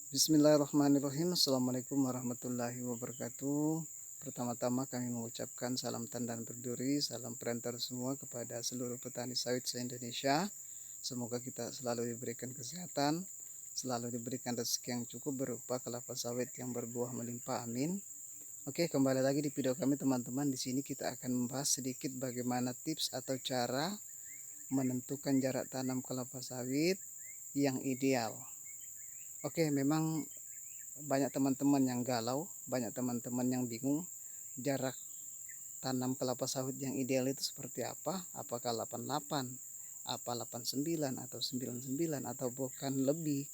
Bismillahirrahmanirrahim. Assalamualaikum warahmatullahi wabarakatuh. Pertama-tama kami mengucapkan salam tandan berduri, salam perantar semua kepada seluruh petani sawit se-Indonesia. Semoga kita selalu diberikan kesehatan, selalu diberikan rezeki yang cukup berupa kelapa sawit yang berbuah melimpah. Amin. Oke, kembali lagi di video kami teman-teman. Di sini kita akan membahas sedikit bagaimana tips atau cara menentukan jarak tanam kelapa sawit yang ideal. Oke, memang banyak teman-teman yang galau, banyak teman-teman yang bingung jarak tanam kelapa sawit yang ideal itu seperti apa? Apakah 88, apa 89 atau 99 atau bukan lebih?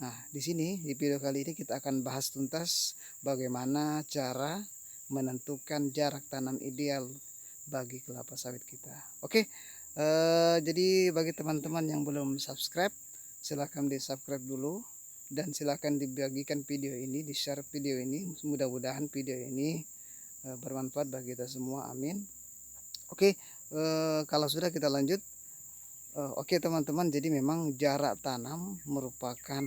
Nah, di sini di video kali ini kita akan bahas tuntas bagaimana cara menentukan jarak tanam ideal bagi kelapa sawit kita. Oke, jadi bagi teman-teman yang belum subscribe, silahkan di subscribe dulu. Dan silahkan dibagikan video ini, di share video ini. Mudah-mudahan video ini bermanfaat bagi kita semua. Amin. Oke, kalau sudah kita lanjut. Oke teman-teman, jadi memang jarak tanam merupakan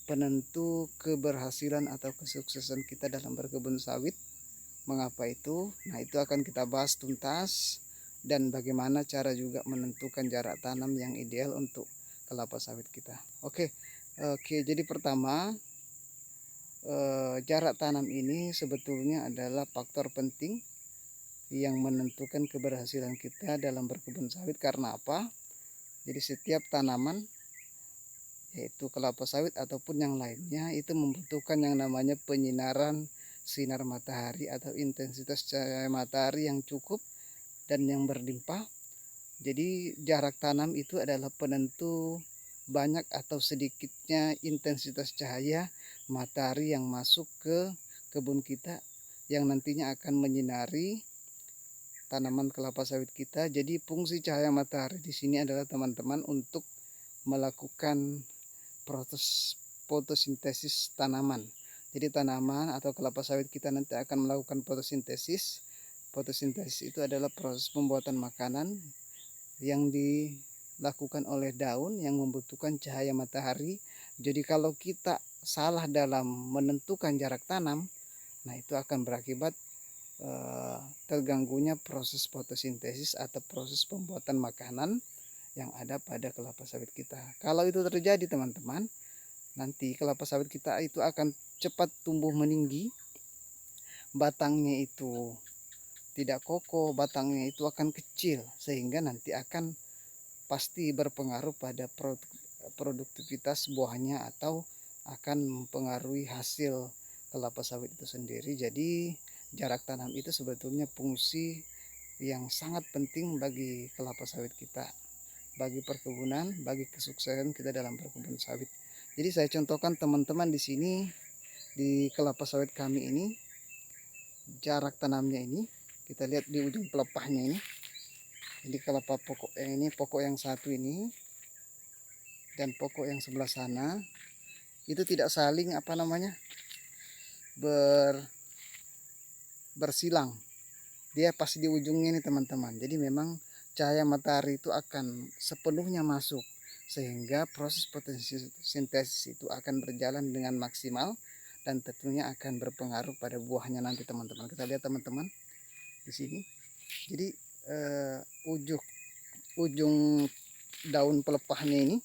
penentu keberhasilan atau kesuksesan kita dalam berkebun sawit. Mengapa itu? Nah, itu akan kita bahas tuntas, dan bagaimana cara juga menentukan jarak tanam yang ideal untuk kelapa sawit kita. Oke, jadi pertama, jarak tanam ini sebetulnya adalah faktor penting yang menentukan keberhasilan kita dalam berkebun sawit. Karena apa? Jadi setiap tanaman, yaitu kelapa sawit ataupun yang lainnya, itu membutuhkan yang namanya penyinaran sinar matahari atau intensitas cahaya matahari yang cukup dan yang berlimpah. Jadi jarak tanam itu adalah penentu banyak atau sedikitnya intensitas cahaya matahari yang masuk ke kebun kita, yang nantinya akan menyinari tanaman kelapa sawit kita. Jadi fungsi cahaya matahari di sini adalah teman-teman untuk melakukan proses fotosintesis tanaman. Jadi tanaman atau kelapa sawit kita nanti akan melakukan fotosintesis. Fotosintesis itu adalah proses pembuatan makanan yang dilakukan oleh daun yang membutuhkan cahaya matahari. Jadi kalau kita salah dalam menentukan jarak tanam, nah itu akan berakibat terganggunya proses fotosintesis atau proses pembuatan makanan yang ada pada kelapa sawit kita. Kalau itu terjadi teman-teman, nanti kelapa sawit kita itu akan cepat tumbuh meninggi, batangnya itu tidak kokoh, batangnya itu akan kecil, sehingga nanti akan pasti berpengaruh pada produktivitas buahnya atau akan mempengaruhi hasil kelapa sawit itu sendiri. Jadi jarak tanam itu sebetulnya fungsi yang sangat penting bagi kelapa sawit kita, bagi perkebunan, bagi kesuksesan kita dalam berkebun sawit. Jadi saya contohkan teman-teman di sini, di kelapa sawit kami ini, jarak tanamnya ini kita lihat di ujung pelepahnya ini. Jadi kelapa pokok yang ini, pokok yang satu ini dan pokok yang sebelah sana itu tidak saling bersilang. Dia pasti di ujungnya ini teman-teman. Jadi memang cahaya matahari itu akan sepenuhnya masuk, sehingga proses fotosintesis itu akan berjalan dengan maksimal dan tentunya akan berpengaruh pada buahnya nanti teman-teman. Kita lihat teman-teman di sini. Jadi ujung daun pelepahnya ini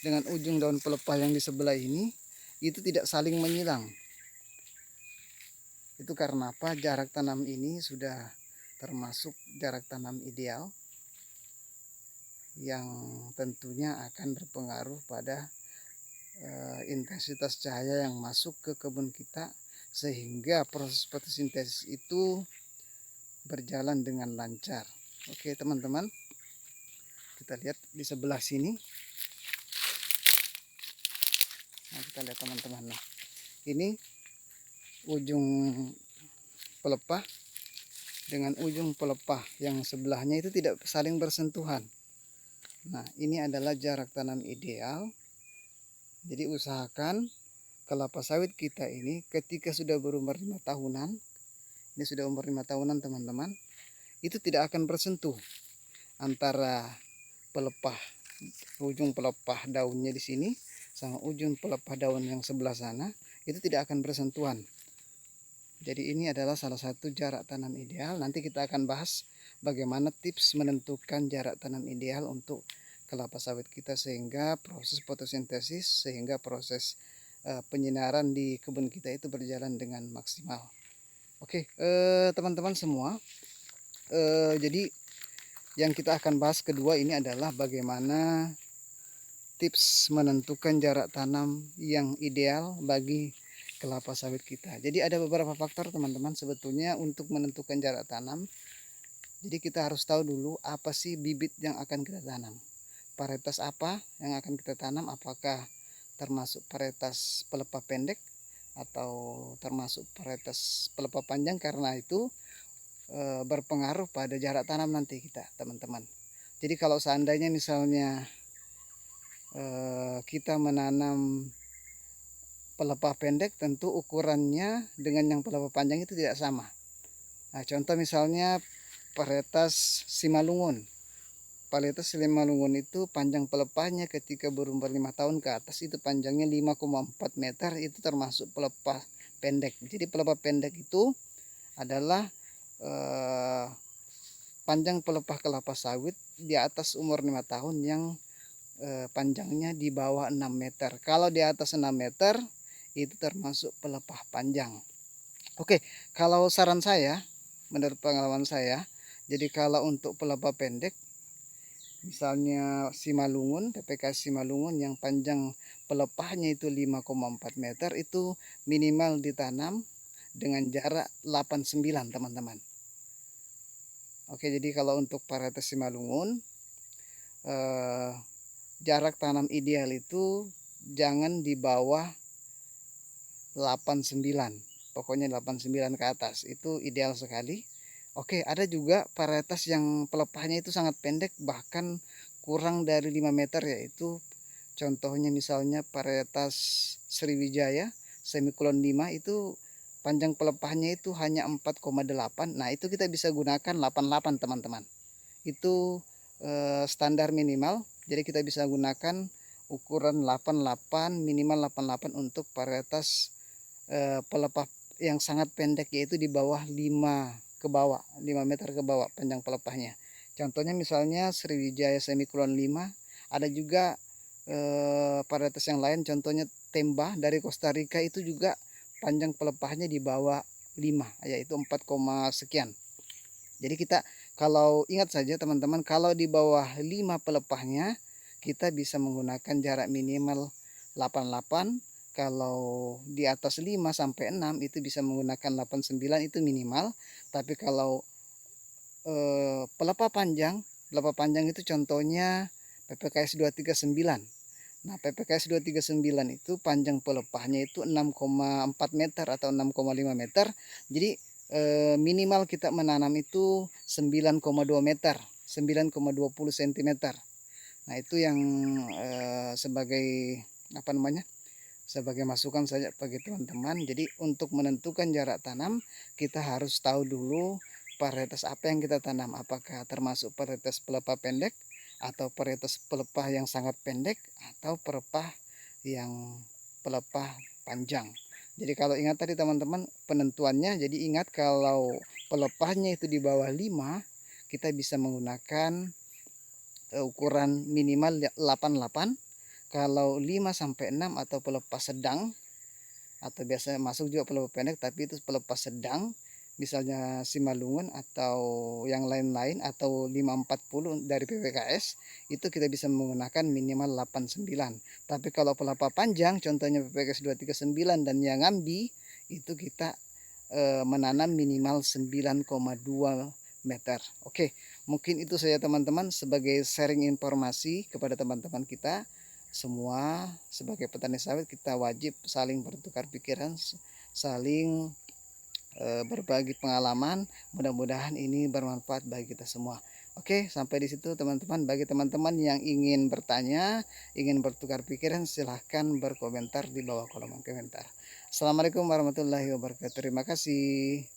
dengan ujung daun pelepah yang di sebelah ini itu tidak saling menyilang. Itu karena apa? Jarak tanam ini sudah termasuk jarak tanam ideal yang tentunya akan berpengaruh pada intensitas cahaya yang masuk ke kebun kita, sehingga proses fotosintesis itu berjalan dengan lancar. Oke teman-teman, kita lihat di sebelah sini. Nah, kita lihat teman-teman, nah ini ujung pelepah dengan ujung pelepah yang sebelahnya itu tidak saling bersentuhan. Nah, ini adalah jarak tanam ideal. Jadi usahakan kelapa sawit kita ini ketika sudah berumur 5 tahunan, ini sudah umur 5 tahunan teman-teman, itu tidak akan bersentuh antara pelepah, ujung pelepah daunnya di sini sama ujung pelepah daun yang sebelah sana itu tidak akan bersentuhan. Jadi ini adalah salah satu jarak tanam ideal. Nanti kita akan bahas bagaimana tips menentukan jarak tanam ideal untuk kelapa sawit kita sehingga proses fotosintesis, sehingga proses penyinaran di kebun kita itu berjalan dengan maksimal. Oke, teman-teman semua, jadi yang kita akan bahas kedua ini adalah bagaimana tips menentukan jarak tanam yang ideal bagi kelapa sawit kita. Jadi ada beberapa faktor teman-teman sebetulnya untuk menentukan jarak tanam. Jadi kita harus tahu dulu apa sih bibit yang akan kita tanam. Varietas apa yang akan kita tanam, apakah termasuk varietas pelepah pendek atau termasuk varietas pelepah panjang, karena itu berpengaruh pada jarak tanam nanti kita teman-teman. Jadi kalau seandainya misalnya kita menanam pelepah pendek, tentu ukurannya dengan yang pelepah panjang itu tidak sama. Nah, contoh misalnya varietas Simalungun. Varietas Simalungun itu panjang pelepahnya ketika berumur 5 tahun ke atas itu panjangnya 5,4 meter, itu termasuk pelepah pendek. Jadi pelepah pendek itu adalah panjang pelepah kelapa sawit di atas umur 5 tahun yang panjangnya di bawah 6 meter. Kalau di atas 6 meter itu termasuk pelepah panjang. Oke, kalau saran saya, menurut pengalaman saya, jadi kalau untuk pelepah pendek, misalnya Simalungun, PPK Simalungun yang panjang pelepahnya itu 5,4 meter, itu minimal ditanam dengan jarak 89 teman-teman. Oke, jadi kalau untuk varietas Simalungun, jarak tanam ideal itu jangan di bawah 89, pokoknya 89 ke atas itu ideal sekali. Oke, ada juga varietas yang pelepahnya itu sangat pendek, bahkan kurang dari 5 meter, yaitu contohnya misalnya varietas Sriwijaya Semikulon 5 itu panjang pelepahnya itu hanya 4,8. Nah, itu kita bisa gunakan 88 teman-teman. Itu standar minimal. Jadi kita bisa gunakan ukuran 88, minimal 88 untuk varietas pelepah yang sangat pendek, yaitu di bawah 5 ke bawah, 5 meter ke bawah panjang pelepahnya. Contohnya misalnya Sriwijaya Semikulon 5, ada juga varietas yang lain, contohnya Temba dari Costa Rica, itu juga panjang pelepahnya di bawah 5, yaitu 4, sekian. Jadi kita kalau ingat saja teman-teman, kalau di bawah 5 pelepahnya kita bisa menggunakan jarak minimal 88. Kalau di atas 5 sampai 6 itu bisa menggunakan 89, itu minimal. Tapi kalau pelepah panjang itu contohnya PPKS 239. Nah, PPKS 239 itu panjang pelepahnya itu 6,4 meter atau 6,5 meter. Jadi minimal kita menanam itu 9,2 meter, 9,20 cm. Nah, itu yang sebagai apa namanya? Sebagai masukan saja bagi teman-teman. Jadi untuk menentukan jarak tanam kita harus tahu dulu varietas apa yang kita tanam, apakah termasuk varietas pelepah pendek atau varietas pelepah yang sangat pendek atau pelepah yang pelepah panjang. Jadi kalau ingat tadi teman-teman penentuannya, jadi ingat kalau pelepahnya itu di bawah 5 kita bisa menggunakan ukuran minimal 88. Kalau 5 sampai 6 atau pelepah sedang, atau biasa masuk juga pelepah pendek tapi itu pelepah sedang, misalnya Simalungun atau yang lain-lain, atau 540 dari PPKS, itu kita bisa menggunakan minimal 89. Tapi kalau pelepah panjang contohnya PPKS 239 dan yang ngambi, itu kita menanam minimal 9,2 meter. Oke, mungkin itu saja teman-teman sebagai sharing informasi kepada teman-teman kita semua. Sebagai petani sawit kita wajib saling bertukar pikiran, saling berbagi pengalaman. Mudah-mudahan ini bermanfaat bagi kita semua. Oke, sampai di situ teman-teman. Bagi teman-teman yang ingin bertanya, ingin bertukar pikiran, silahkan berkomentar di bawah kolom komentar. Assalamualaikum warahmatullahi wabarakatuh. Terima kasih.